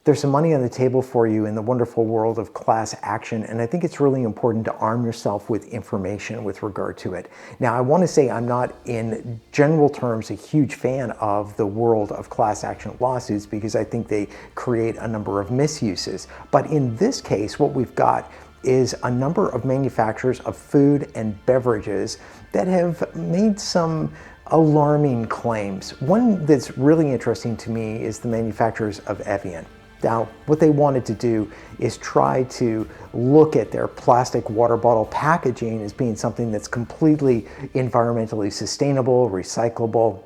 There's some money on the table for you in the wonderful world of class action, and I think it's really important to arm yourself with information with regard to it. Now, I want to say I'm not, in general terms, a huge fan of the world of class action lawsuits because I think they create a number of misuses. But in this case, what we've got is a number of manufacturers of food and beverages that have made some alarming claims. One that's really interesting to me is the manufacturers of Evian. Now, what they wanted to do is try to look at their plastic water bottle packaging as being something that's completely environmentally sustainable, recyclable,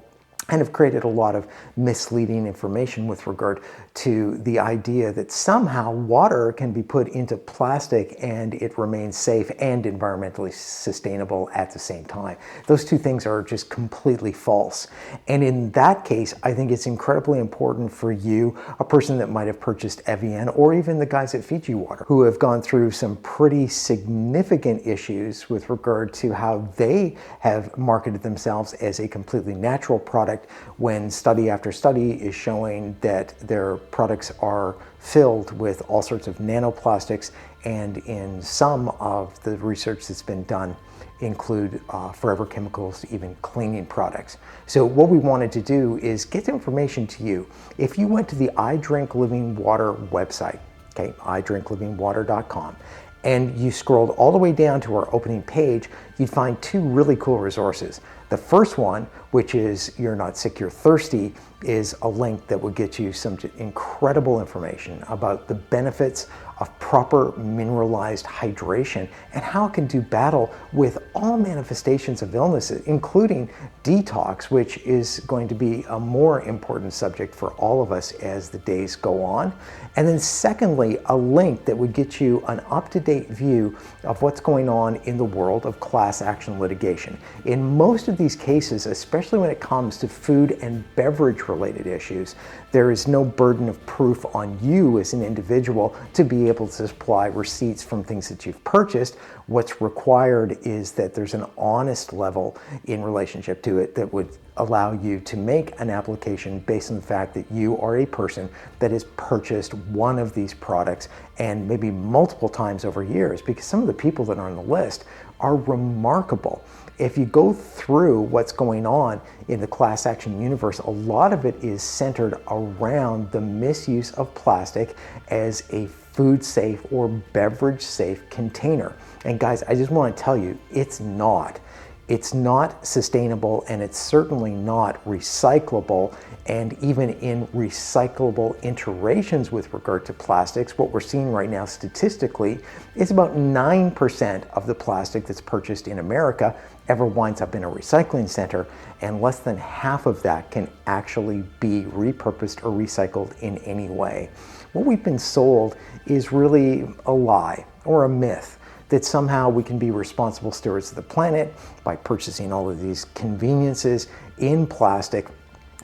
and have created a lot of misleading information with regard to the idea that somehow water can be put into plastic and it remains safe and environmentally sustainable at the same time. Those two things are just completely false. And in that case, I think it's incredibly important for you, a person that might have purchased Evian, or even the guys at Fiji Water, who have gone through some pretty significant issues with regard to how they have marketed themselves as a completely natural product, when study after study is showing that their products are filled with all sorts of nanoplastics, and in some of the research that's been done include forever chemicals, even cleaning products. So what we wanted to do is get the information to you. If you went to the I Drink Living Water website, okay, idrinklivingwater.com, and you scrolled all the way down to our opening page, you'd find two really cool resources. The first one, which is You're Not Sick, You're Thirsty, is a link that will get you some incredible information about the benefits of proper mineralized hydration and how it can do battle with all manifestations of illnesses, including detox, which is going to be a more important subject for all of us as the days go on. And then secondly, a link that would get you an up-to-date view of what's going on in the world of class action litigation. In most of these cases, especially when it comes to food and beverage related issues, there is no burden of proof on you as an individual to be able to supply receipts from things that you've purchased. What's required is that there's an honest level in relationship to it that would allow you to make an application based on the fact that you are a person that has purchased one of these products, and maybe multiple times over years, because some of the people that are on the list are remarkable. If you go through what's going on in the class action universe, a lot of it is centered around the misuse of plastic as a food safe or beverage safe container. And guys, I just want to tell you, it's not. It's not sustainable, and it's certainly not recyclable. And even in recyclable iterations with regard to plastics, what we're seeing right now statistically is about 9% of the plastic that's purchased in America ever winds up in a recycling center, and less than half of that can actually be repurposed or recycled in any way. What we've been sold is really a lie or a myth that somehow we can be responsible stewards of the planet by purchasing all of these conveniences in plastic,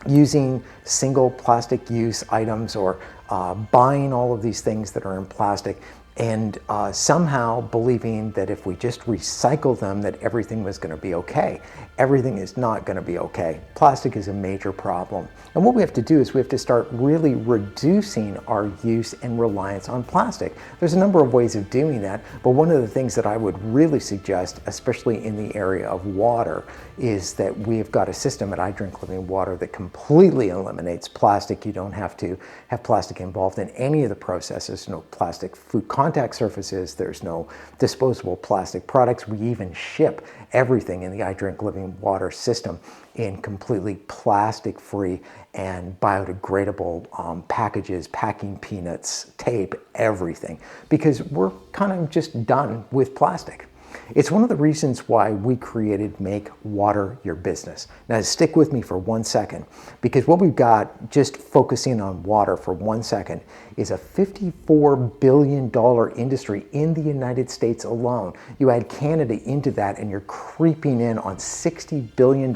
using single plastic use items, or buying all of these things that are in plastic, and somehow believing that if we just recycle them that everything was going to be okay. Everything is not going to be okay. Plastic is a major problem. And what we have to do is we have to start really reducing our use and reliance on plastic. There's a number of ways of doing that, but one of the things that I would really suggest, especially in the area of water, is that we have got a system at I Drink Living Water that completely eliminates plastic. You don't have to have plastic involved in any of the processes. No plastic food contact surfaces. There's no disposable plastic products. We even ship everything in the I Drink Living Water system in completely plastic-free and biodegradable packages, packing peanuts, tape, everything, because we're kind of just done with plastic. It's one of the reasons why we created Make Water Your Business. Now stick with me for 1 second, because what we've got, just focusing on water for 1 second, is a $54 billion industry in the United States alone. You add Canada into that and you're creeping in on $60 billion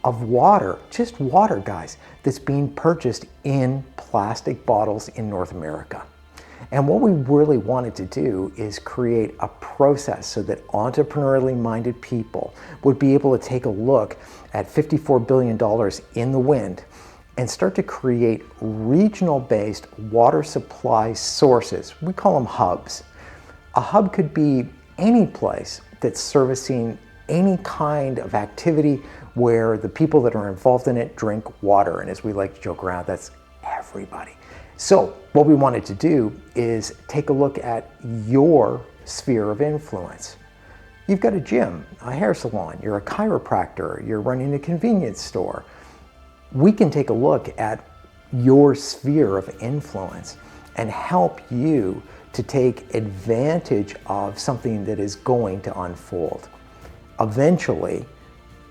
of water, just water, guys, that's being purchased in plastic bottles in North America. And what we really wanted to do is create a process so that entrepreneurially minded people would be able to take a look at $54 billion in the wind and start to create regional-based water supply sources. We call them hubs. A hub could be any place that's servicing any kind of activity where the people that are involved in it drink water. And as we like to joke around, that's everybody. So what we wanted to do is take a look at your sphere of influence. You've got a gym, a hair salon, you're a chiropractor, you're running a convenience store. We can take a look at your sphere of influence and help you to take advantage of something that is going to unfold. Eventually,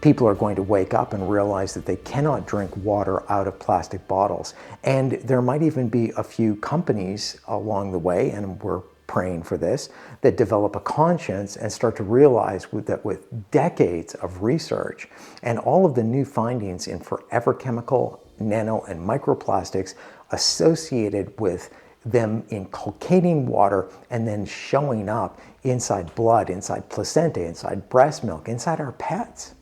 people are going to wake up and realize that they cannot drink water out of plastic bottles. And there might even be a few companies along the way, and we're praying for this, that develop a conscience and start to realize that with decades of research and all of the new findings in forever chemical, nano, and microplastics associated with them inculcating water and then showing up inside blood, inside placenta, inside breast milk, inside our pets,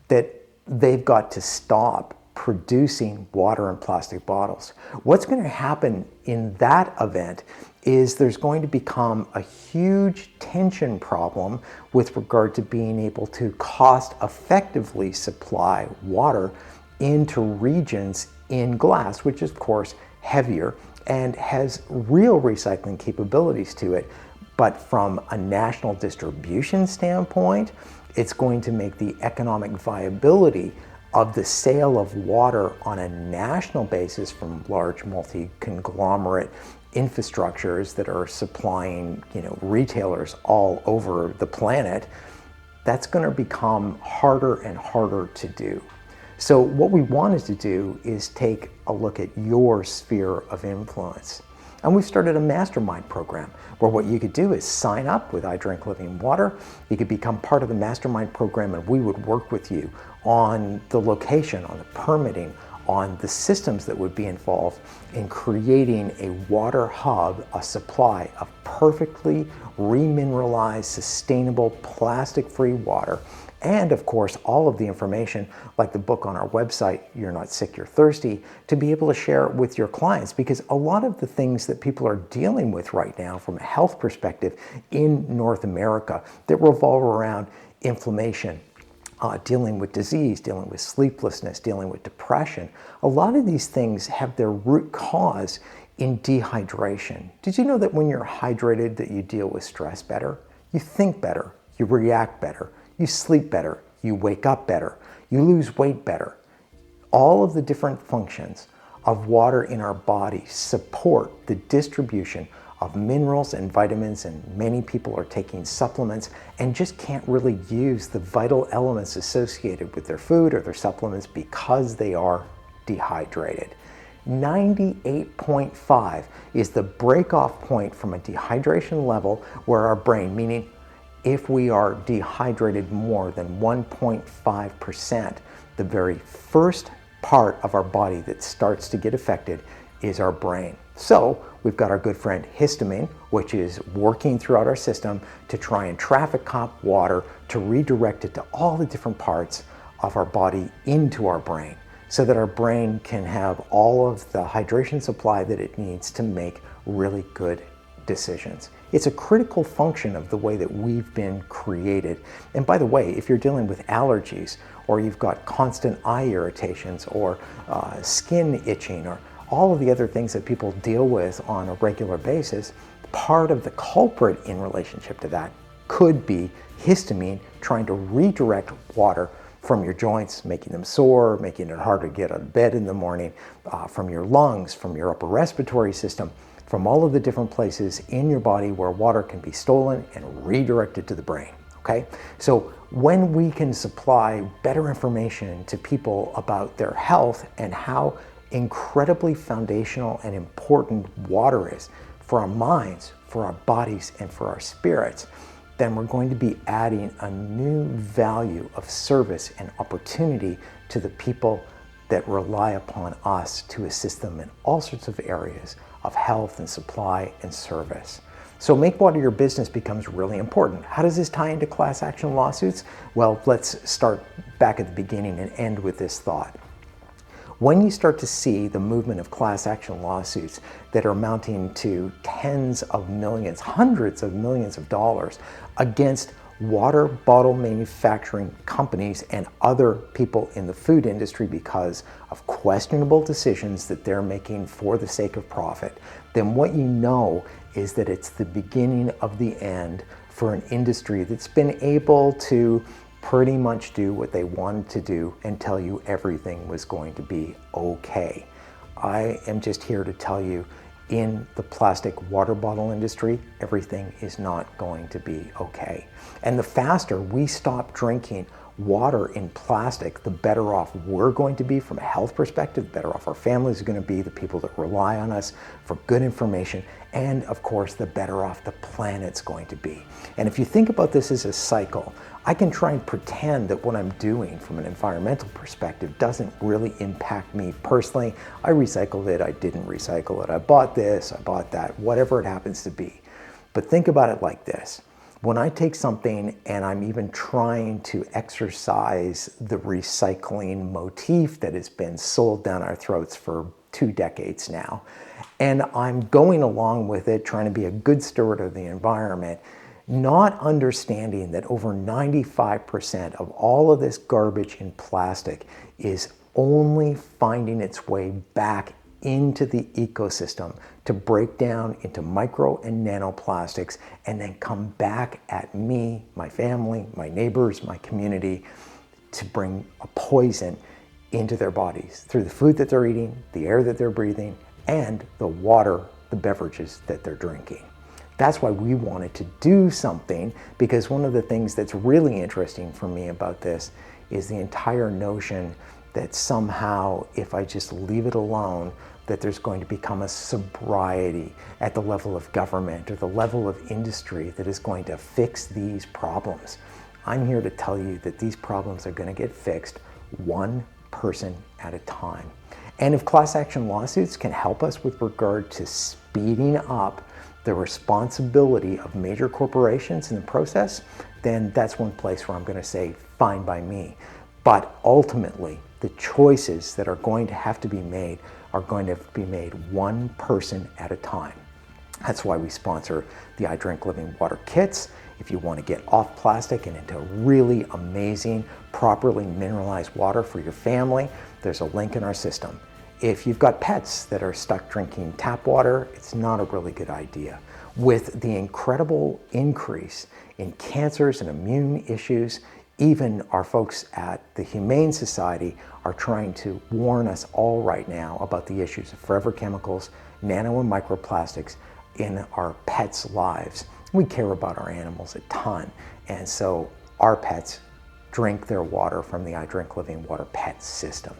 that they've got to stop producing water in plastic bottles. What's going to happen in that event is there's going to become a huge tension problem with regard to being able to cost effectively supply water into regions in glass, which is of course heavier and has real recycling capabilities to it. But from a national distribution standpoint, it's going to make the economic viability of the sale of water on a national basis from large multi-conglomerate infrastructures that are supplying, retailers all over the planet. That's going to become harder and harder to do. So what we wanted to do is take a look at your sphere of influence. And we've started a Mastermind program where what you could do is sign up with I Drink Living Water. You could become part of the Mastermind program, and we would work with you on the location, on the permitting, on the systems that would be involved in creating a water hub, a supply of perfectly remineralized, sustainable, plastic-free water. And of course, all of the information, like the book on our website, You're Not Sick, You're Thirsty, to be able to share with your clients. Because a lot of the things that people are dealing with right now from a health perspective in North America that revolve around inflammation, dealing with disease, dealing with sleeplessness, dealing with depression, a lot of these things have their root cause in dehydration. Did you know that when you're hydrated that you deal with stress better? You think better, you react better, you sleep better, you wake up better, you lose weight better. All of the different functions of water in our body support the distribution of minerals and vitamins, and many people are taking supplements and just can't really use the vital elements associated with their food or their supplements because they are dehydrated. 98.5 is the break-off point from a dehydration level where our brain, meaning if we are dehydrated more than 1.5%, the very first part of our body that starts to get affected is our brain. So we've got our good friend histamine, which is working throughout our system to try and traffic cop water to redirect it to all the different parts of our body into our brain, so that our brain can have all of the hydration supply that it needs to make really good decisions. It's a critical function of the way that we've been created. And by the way, if you're dealing with allergies, or you've got constant eye irritations, or skin itching, or all of the other things that people deal with on a regular basis, part of the culprit in relationship to that could be histamine trying to redirect water from your joints, making them sore, making it harder to get out of bed in the morning, from your lungs, from your upper respiratory system, from all of the different places in your body where water can be stolen and redirected to the brain, okay? So when we can supply better information to people about their health and how incredibly foundational and important water is for our minds, for our bodies, and for our spirits, then we're going to be adding a new value of service and opportunity to the people that rely upon us to assist them in all sorts of areas of health and supply and service. So make water your business becomes really important. How does this tie into class action lawsuits? Well, let's start back at the beginning and end with this thought. When you start to see the movement of class action lawsuits that are amounting to tens of millions, hundreds of millions of dollars against water bottle manufacturing companies and other people in the food industry because of questionable decisions that they're making for the sake of profit, then what you know is that it's the beginning of the end for an industry that's been able to pretty much do what they wanted to do and tell you everything was going to be okay. I am just here to tell you, in the plastic water bottle industry, everything is not going to be okay. And the faster we stop drinking water in plastic, the better off we're going to be from a health perspective, the better off our families are going to be, the people that rely on us for good information, and of course, the better off the planet's going to be. And if you think about this as a cycle, I can try and pretend that what I'm doing from an environmental perspective doesn't really impact me personally. I recycled it, I didn't recycle it, I bought this, I bought that, whatever it happens to be. But think about it like this. When I take something and I'm even trying to exercise the recycling motif that has been sold down our throats for 2 decades now, and I'm going along with it, trying to be a good steward of the environment, not understanding that over 95% of all of this garbage in plastic is only finding its way back into the ecosystem to break down into micro and nanoplastics and then come back at me, my family, my neighbors, my community, to bring a poison into their bodies through the food that they're eating, the air that they're breathing, and the water, the beverages that they're drinking. That's why we wanted to do something, because one of the things that's really interesting for me about this is the entire notion that somehow if I just leave it alone, that there's going to become a sobriety at the level of government or the level of industry that is going to fix these problems. I'm here to tell you that these problems are going to get fixed one person at a time. And if class action lawsuits can help us with regard to speeding up the responsibility of major corporations in the process, then that's one place where I'm going to say fine by me. But ultimately, the choices that are going to have to be made are going to be made one person at a time. That's why we sponsor the I Drink Living Water kits. If you want to get off plastic and into really amazing, properly mineralized water for your family, there's a link in our system. If you've got pets that are stuck drinking tap water, it's not a really good idea. With the incredible increase in cancers and immune issues, even our folks at the Humane Society are trying to warn us all right now about the issues of forever chemicals, nano and microplastics in our pets' lives. We care about our animals a ton, and so our pets drink their water from the I Drink Living Water pet system.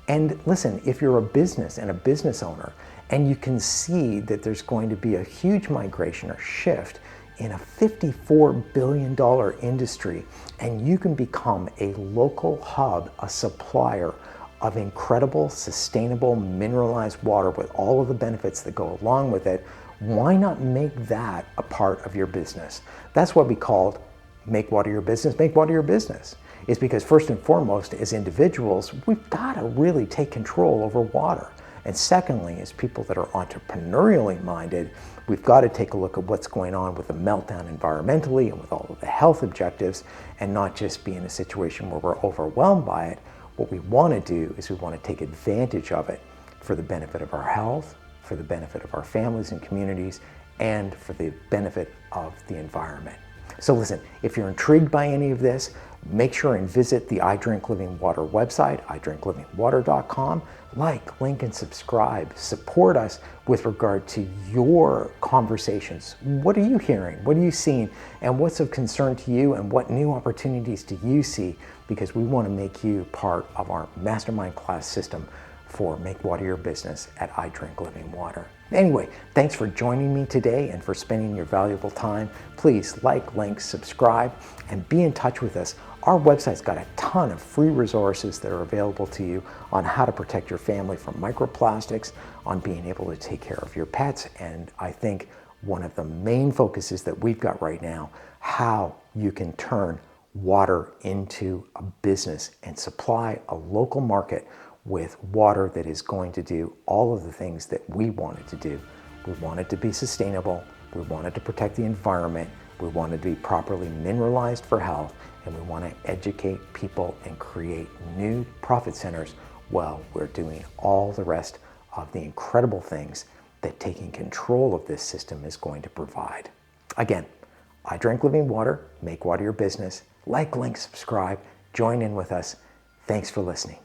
And listen, if you're a business and a business owner, and you can see that there's going to be a huge migration or shift in a $54 billion industry, and you can become a local hub, a supplier of incredible, sustainable, mineralized water with all of the benefits that go along with it, why not make that a part of your business? That's what we called Make Water Your Business, Make Water Your Business. Is because first and foremost, as individuals, we've got to really take control over water. And secondly, as people that are entrepreneurially minded, we've got to take a look at what's going on with the meltdown environmentally and with all of the health objectives, and not just be in a situation where we're overwhelmed by it. What we want to do is we want to take advantage of it for the benefit of our health, for the benefit of our families and communities, and for the benefit of the environment. So listen, if you're intrigued by any of this, make sure and visit the I Drink Living Water website, idrinklivingwater.com. Like, link, and subscribe. Support us with regard to your conversations. What are you hearing? What are you seeing? And what's of concern to you? And what new opportunities do you see? Because we want to make you part of our mastermind class system for Make Water Your Business at I Drink Living Water. Anyway, thanks for joining me today and for spending your valuable time. Please like, link, subscribe, and be in touch with us. Our website's got a ton of free resources that are available to you on how to protect your family from microplastics, on being able to take care of your pets, and I think one of the main focuses that we've got right now, how you can turn water into a business and supply a local market with water that is going to do all of the things that we want it to do. We want it to be sustainable. We want it to protect the environment. We want it to be properly mineralized for health. And we want to educate people and create new profit centers while we're doing all the rest of the incredible things that taking control of this system is going to provide. Again, I drink living water, make water your business. Like, link, subscribe, join in with us. Thanks for listening.